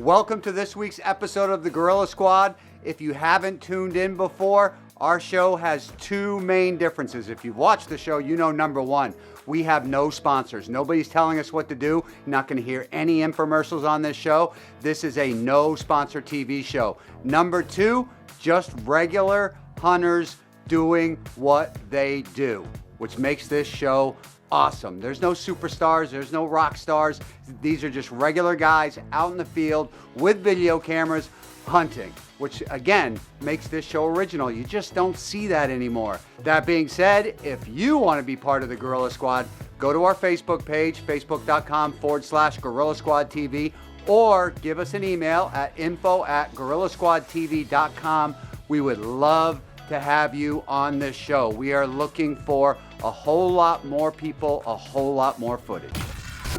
Welcome to this week's episode of the Gorilla Squad. If you haven't tuned in before, our show has two main differences. If you've watched the show, you know number one, we have no sponsors. Nobody's telling us what to do. You're not going to hear any infomercials on this show. This is a no sponsor TV show. Number two, just regular hunters doing what they do, which makes this show awesome. There's no superstars, there's no rock stars. These are just regular guys out in the field with video cameras hunting, which again makes this show original. You just don't see that anymore. That being said, if you want to be part of the Gorilla Squad, go to our Facebook page, facebook.com/Gorilla Squad TV, or give us an email at info@gorillasquadtv.com. We would love to have you on this show. We are looking for a whole lot more people, a whole lot more footage.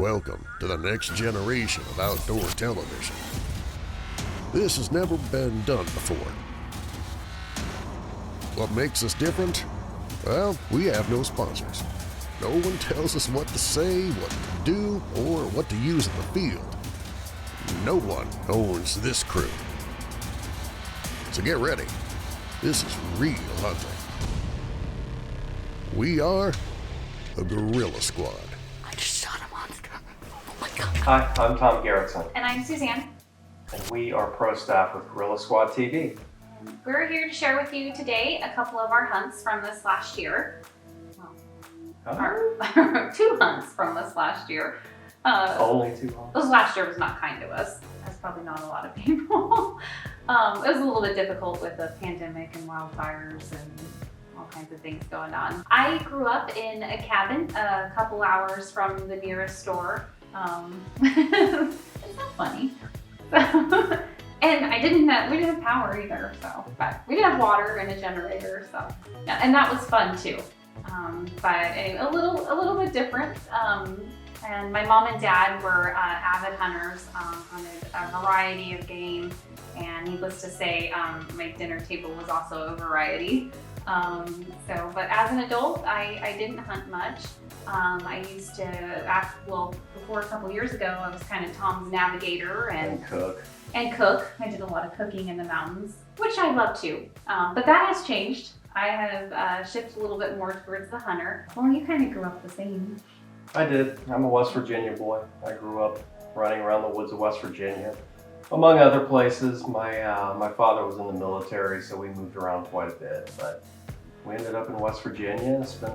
Welcome to the next generation of outdoor television. This has never been done before. What makes us different? Well, we have no sponsors. No one tells us what to say, what to do, or what to use in the field. No one owns this crew. So get ready. This is real hunting. We are the Gorilla Squad. I just shot a monster. Oh my God. Hi, I'm Tom Garretson, And I'm Suzanne. and we are pro staff with Gorilla Squad TV. We're here to share with you today a couple of our hunts from this last year. Well, our 2 hunts from this last year. Only 2 hunts. This last year was not kind to us. That's probably not a lot of people. It was a little bit difficult with the pandemic and wildfires and all kinds of things going on. I grew up in a cabin a couple hours from the nearest store. It's not funny. And we didn't have power either, but we did have water and a generator, so yeah, and that was fun too. But anyway, a little bit different. And my mom and dad were avid hunters, hunted a variety of game, and needless to say, my dinner table was also a variety. But as an adult, I didn't hunt much. I used to, before a couple years ago, I was kind of Tom's navigator and cook. I did a lot of cooking in the mountains, which I love too. But that has changed. I have shifted a little bit more towards the hunter. Well, you kind of grew up the same. I did. I'm a West Virginia boy. I grew up running around the woods of West Virginia. Among other places, my father was in the military, so we moved around quite a bit. But we ended up in West Virginia. Spent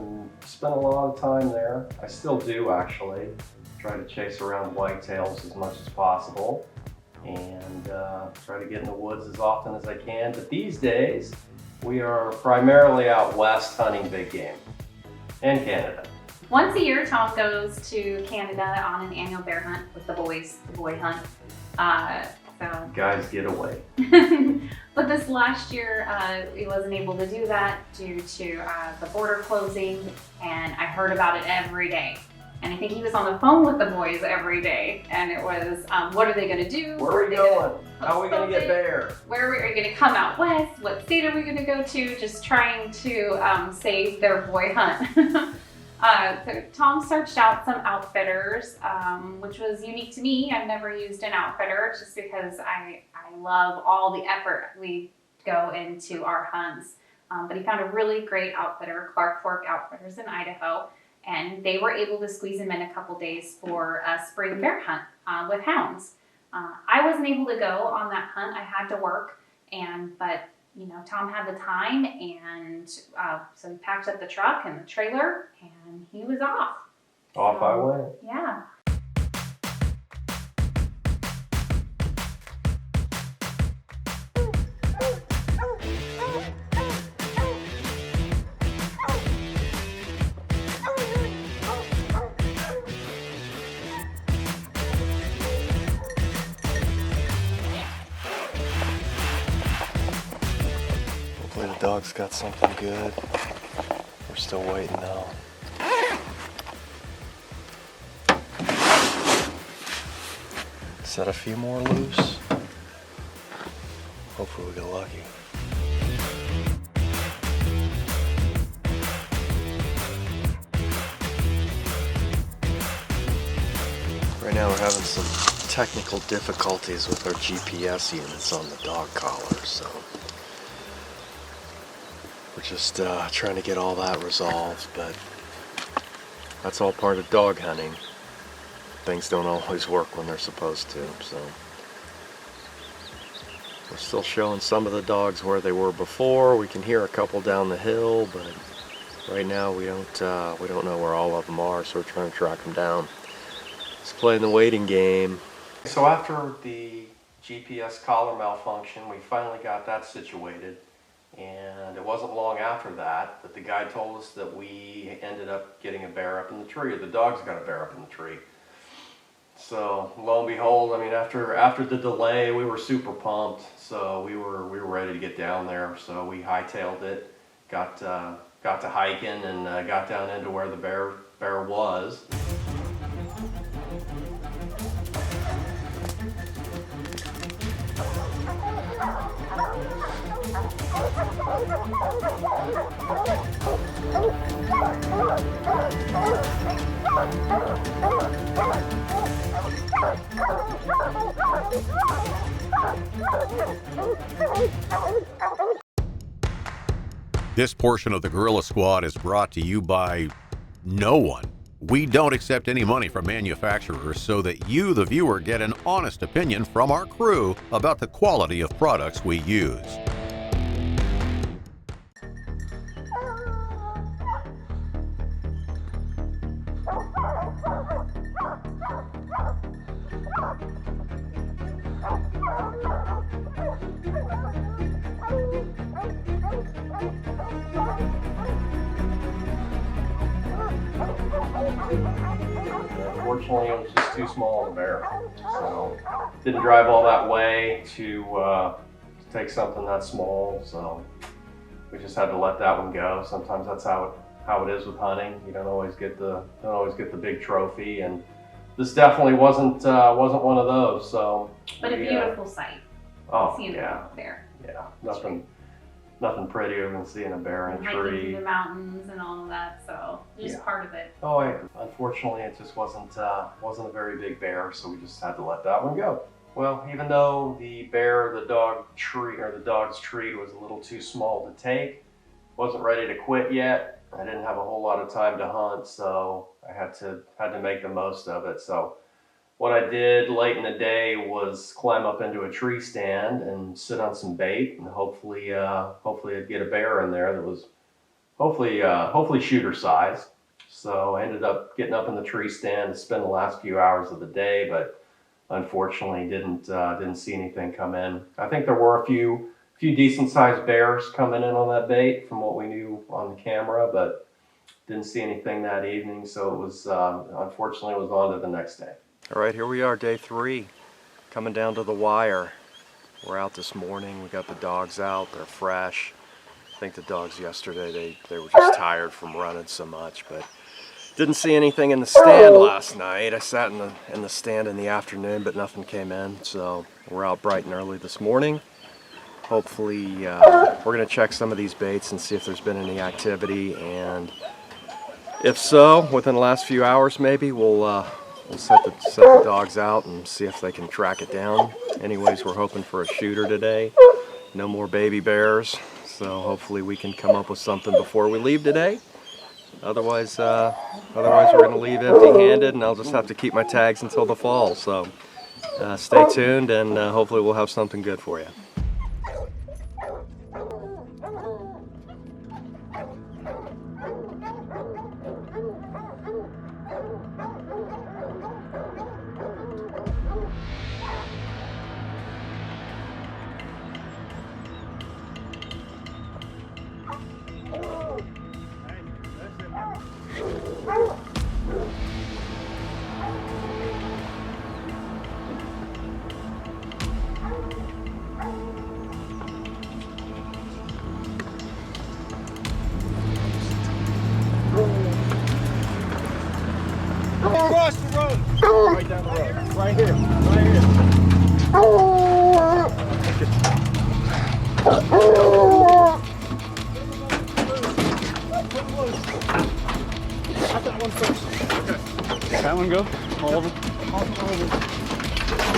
a lot of time there. I still do, actually. Try to chase around whitetails as much as possible, and try to get in the woods as often as I can. But these days, we are primarily out west hunting big game and Canada. Once a year, Tom goes to Canada on an annual bear hunt with the boys, the boy hunt. Guys, get away. But this last year, he wasn't able to do that due to the border closing, and I heard about it every day. And I think he was on the phone with the boys every day, and it was, what are they gonna do? Where are we going? How are we gonna get bear? Where are we gonna come out west? What state are we gonna go to? Just trying to save their boy hunt. So Tom searched out some outfitters, which was unique to me. I've never used an outfitter just because I love all the effort we go into our hunts. But he found a really great outfitter, Clark Fork Outfitters in Idaho, and they were able to squeeze him in a couple days for a spring bear hunt with hounds. I wasn't able to go on that hunt. I had to work, but you know, Tom had the time, and so he packed up the truck and the trailer, and he was off. Off I went. Yeah. Hopefully the dog's got something good. We're still waiting though. Set a few more loose. Hopefully we get lucky. Right now we're having some technical difficulties with our GPS units on the dog collar, so we're just trying to get all that resolved, but that's all part of dog hunting. Things don't always work when they're supposed to, so we're still showing some of the dogs where they were before. We can hear a couple down the hill, but right now we don't know where all of them are, so we're trying to track them down. Just playing the waiting game. So after the GPS collar malfunction, we finally got that situated, and it wasn't long after that the guide told us that we ended up getting a bear up in the tree, or the dogs got a bear up in the tree. So lo and behold, I mean, after the delay, we were super pumped. So we were ready to get down there. So we hightailed it, got to hiking, and got down into where the bear was. This portion of the Gorilla Squad is brought to you by no one. We don't accept any money from manufacturers so that you, the viewer, get an honest opinion from our crew about the quality of products we use. Unfortunately, it was just too small of a bear, so didn't drive all that way to take something that small. So we just had to let that one go. Sometimes that's how it is with hunting. You don't always get the big trophy, and this definitely wasn't one of those. So, But a beautiful sight. Oh Seeing yeah, a bear. yeah, nothing prettier than seeing a bear in a Hiking tree. through the mountains and all of that, so just Yeah. part of it. Oh, unfortunately, it just wasn't a very big bear, so we just had to let that one go. Well, even though the dog's treat was a little too small to take, wasn't ready to quit yet. I didn't have a whole lot of time to hunt, so I had to make the most of it. So what I did late in the day was climb up into a tree stand and sit on some bait, and hopefully I'd get a bear in there that was hopefully shooter size. So I ended up getting up in the tree stand to spend the last few hours of the day, but unfortunately didn't see anything come in. I think there were a few decent sized bears coming in on that bait from what we knew on the camera, but didn't see anything that evening. So it was unfortunately it was on to the next day. All right, here we are, day 3, coming down to the wire. We're out this morning. We got the dogs out. They're fresh. I think the dogs yesterday, they were just tired from running so much, but didn't see anything in the stand last night. I sat in the stand in the afternoon, but nothing came in. So we're out bright and early this morning. Hopefully, we're going to check some of these baits and see if there's been any activity, and if so, within the last few hours, maybe we'll set the dogs out and see if they can track it down. Anyways, we're hoping for a shooter today. No more baby bears, so hopefully we can come up with something before we leave today. Otherwise we're going to leave empty-handed, and I'll just have to keep my tags until the fall. So stay tuned, and hopefully we'll have something good for you. Across the road. Right down the road. Right here. Right here. That one go? All of them? All of them.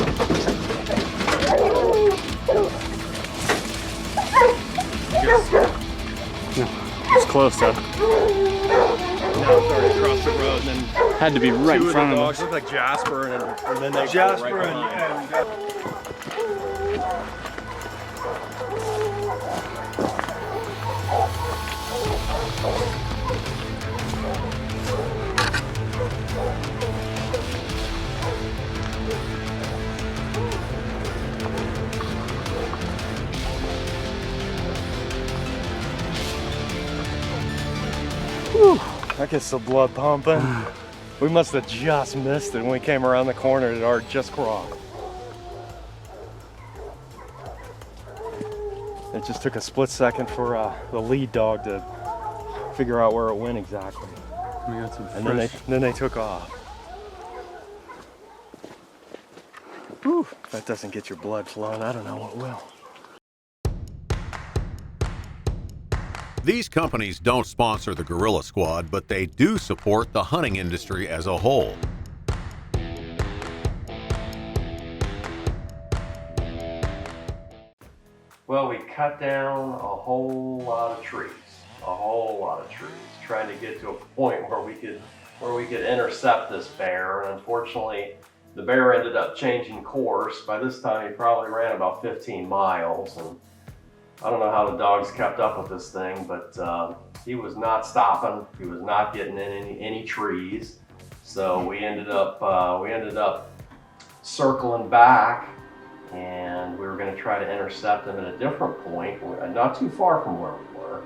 It's close, though. Now it's already across the road, and then had to be right in front of dogs us. look like Jasper, and then they Jasper go right behind. That gets the blood pumping. We must have just missed it when we came around the corner. It already just crossed. It just took a split second for the lead dog to figure out where it went exactly. We got some And fresh. then they took off. Whew, if that doesn't get your blood flowing, I don't know what will. These companies don't sponsor the Gorilla Squad, but they do support the hunting industry as a whole. Well, we cut down a whole lot of trees, trying to get to a point where we could intercept this bear. And unfortunately, the bear ended up changing course. By this time, he probably ran about 15 miles, and I don't know how the dogs kept up with this thing, but he was not stopping. He was not getting in any trees. So we ended up circling back, and we were going to try to intercept him at a different point, not too far from where we were.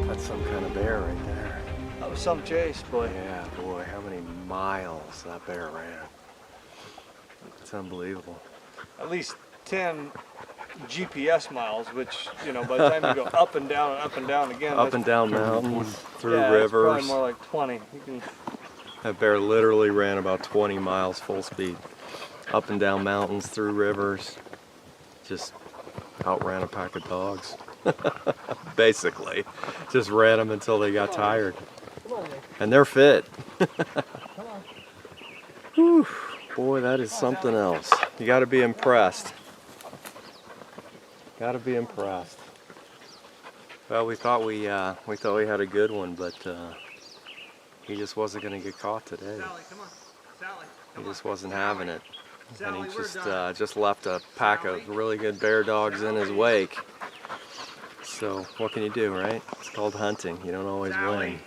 That's some kind of bear right there. That was some chase, boy. Yeah, boy, how many miles that bear ran. It's unbelievable. At least 10 GPS miles, which, you know, by the time you go up and down again. Up and down mountains, through yeah, it's rivers. probably more like 20. You can, That bear literally ran about 20 miles full speed. Up and down mountains, through rivers. Just outran a pack of dogs. Basically. Just ran them until they got tired. And they're fit. Whew. Boy, that is something else. You gotta be impressed. Gotta be impressed. Well, we thought we had a good one, but he just wasn't gonna get caught today. Sally, come on. Sally. He just wasn't having it. And he just left a pack of really good bear dogs in his wake. So what can you do, right? It's called hunting. You don't always win.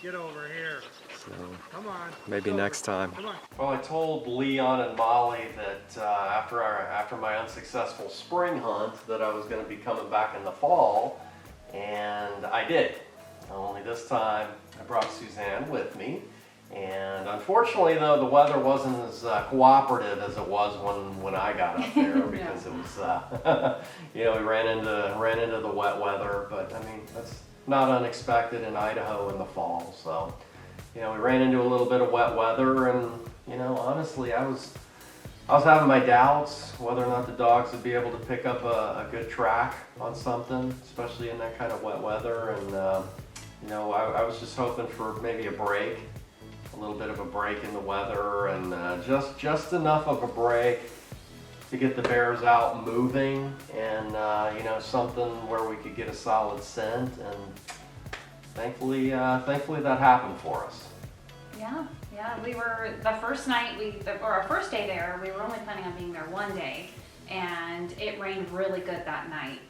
Get over here. So Come on. maybe next time. Come on. Well, I told Leon and Molly that after my unsuccessful spring hunt that I was going to be coming back in the fall, and I did. Only this time I brought Suzanne with me, and unfortunately though the weather wasn't as cooperative as it was when I got up there because it was you know, we ran into the wet weather, but I mean that's not unexpected in Idaho in the fall. So you know, we ran into a little bit of wet weather, and you know, honestly, I was having my doubts whether or not the dogs would be able to pick up a good track on something, especially in that kind of wet weather. And you know, I was just hoping for maybe a little bit of a break in the weather, and just enough of a break to get the bears out moving, and you know, something where we could get a solid scent. And thankfully that happened for us. Yeah, we were, the first night, or our first day there, we were only planning on being there one day, and it rained really good that night.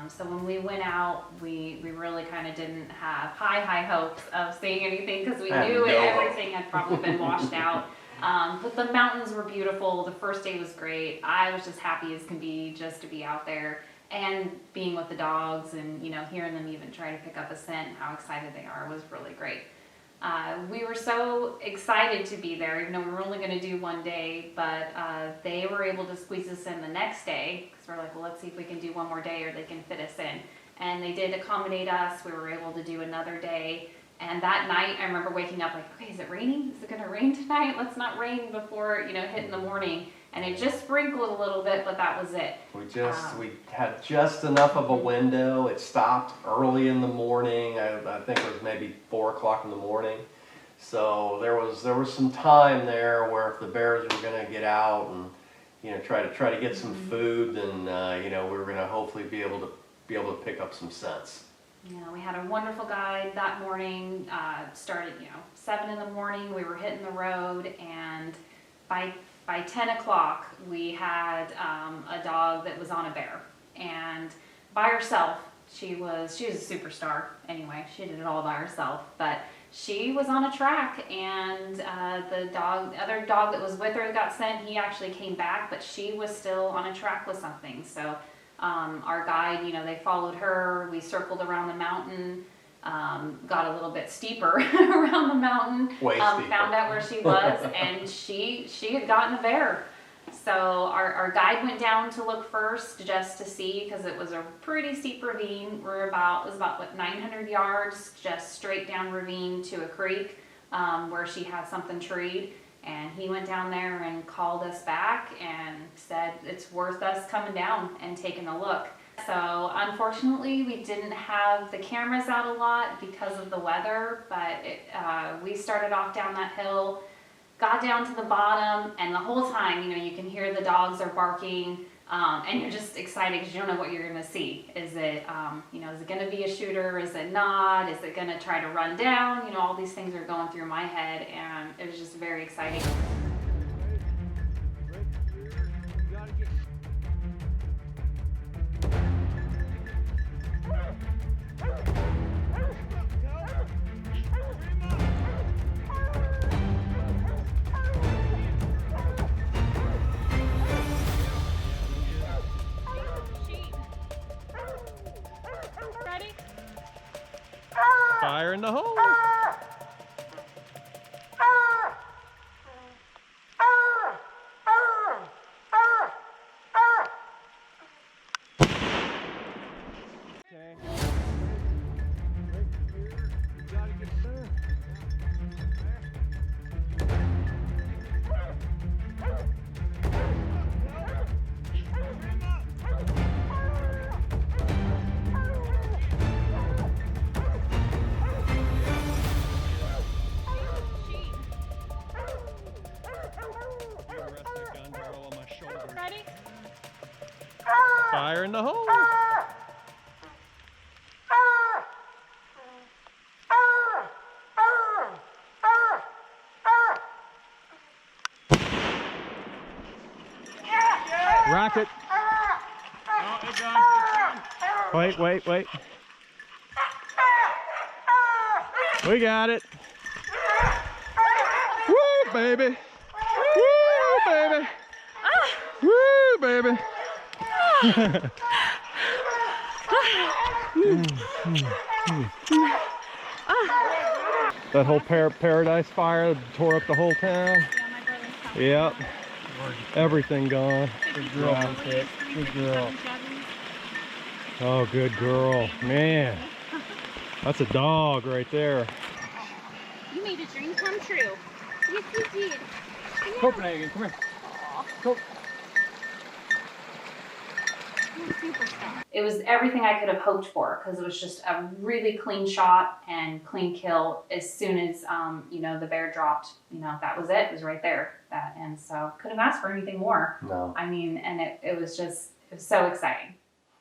So when we went out, we really kind of didn't have high hopes of seeing anything, because we knew everything had probably been washed out. But the mountains were beautiful. The first day was great. I was just happy as can be just to be out there and being with the dogs and, you know, hearing them even try to pick up a scent, how excited they are was really great. We were so excited to be there, even though we were only going to do one day, but they were able to squeeze us in the next day because we're like, well, let's see if we can do one more day or they can fit us in. And they did accommodate us. We were able to do another day. And that night, I remember waking up like, okay, is it raining? Is it going to rain tonight? Let's not rain before, you know, hitting the morning. And it just sprinkled a little bit, but that was it. We had just enough of a window. It stopped early in the morning. I think it was maybe 4 o'clock in the morning. So there was some time there where if the bears were going to get out and, you know, try to get some food, then you know, we were going to hopefully be able to pick up some scents. Yeah, we had a wonderful guide that morning. Started, you know, 7 in the morning. We were hitting the road, and by 10 o'clock, we had a dog that was on a bear, and by herself. She was a superstar. Anyway, she did it all by herself, but she was on a track, and the other dog that was with her that got sent, he actually came back, but she was still on a track with something. So our guide, you know, they followed her. We circled around the mountain. Got a little bit steeper around the mountain, found out where she was, and she had gotten a bear. So our guide went down to look first just to see, because it was a pretty steep ravine. It was about what, 900 yards, just straight down ravine to a creek where she had something treed. And he went down there and called us back and said it's worth us coming down and taking a look. So unfortunately, we didn't have the cameras out a lot because of the weather, but we started off down that hill, got down to the bottom, and the whole time, you know, you can hear the dogs are barking, and you're just excited because you don't know what you're going to see. Is it, you know, is it going to be a shooter? Is it not? Is it going to try to run down? You know, all these things are going through my head, and it was just very exciting. Fire in the hole. Fire in the hole. Rocket. Oh, it's on. Wait. We got it. Woo, baby. Woo, baby. Woo, baby. That whole paradise fire tore up the whole town. Yep. Everything gone. Good girl, Kit. Good girl. Oh, good girl. Man. That's a dog right there. You made a dream come true. Yes, you did. Copenhagen, come here. Go. It was everything I could have hoped for, because it was just a really clean shot and clean kill. As soon as you know, the bear dropped, you know, that was it. It was right there. And so couldn't ask for anything more. No. I mean, and it was so exciting.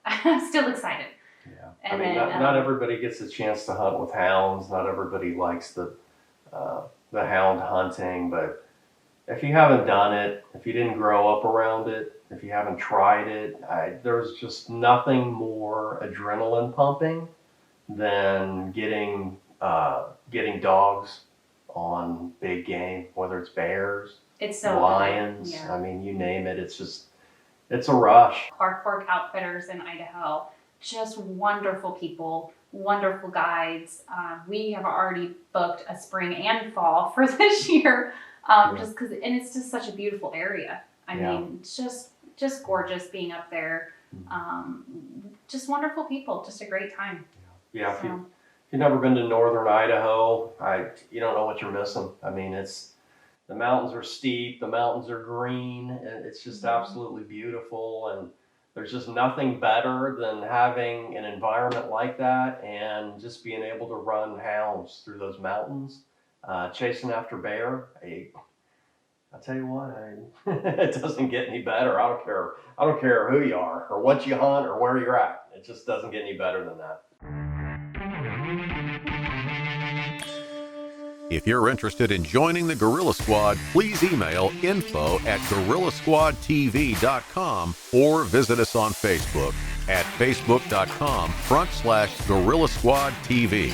I'm still excited. Yeah. And I mean, then, not everybody gets a chance to hunt with hounds. Not everybody likes the hound hunting, but if you haven't done it, if you didn't grow up around it, if you haven't tried it, there's just nothing more adrenaline pumping than getting dogs on big game, whether it's bears, It's so lions. Yeah. I mean, you name it. It's a rush. Clark Fork Outfitters in Idaho, just wonderful people, wonderful guides. We have already booked a spring and fall for this year, just because, and it's just such a beautiful area. I mean, it's just gorgeous being up there. Just wonderful people, just a great time. Yeah, if you've never been to northern Idaho, you don't know what you're missing. I mean, the mountains are steep, the mountains are green, and it's just absolutely beautiful. And there's just nothing better than having an environment like that and just being able to run hounds through those mountains, chasing after bear. I'll tell you what, it doesn't get any better. I don't care who you are or what you hunt or where you're at. It just doesn't get any better than that. If you're interested in joining the Gorilla Squad, please email info@gorillasquadtv.com or visit us on Facebook at facebook.com/Gorilla Squad TV.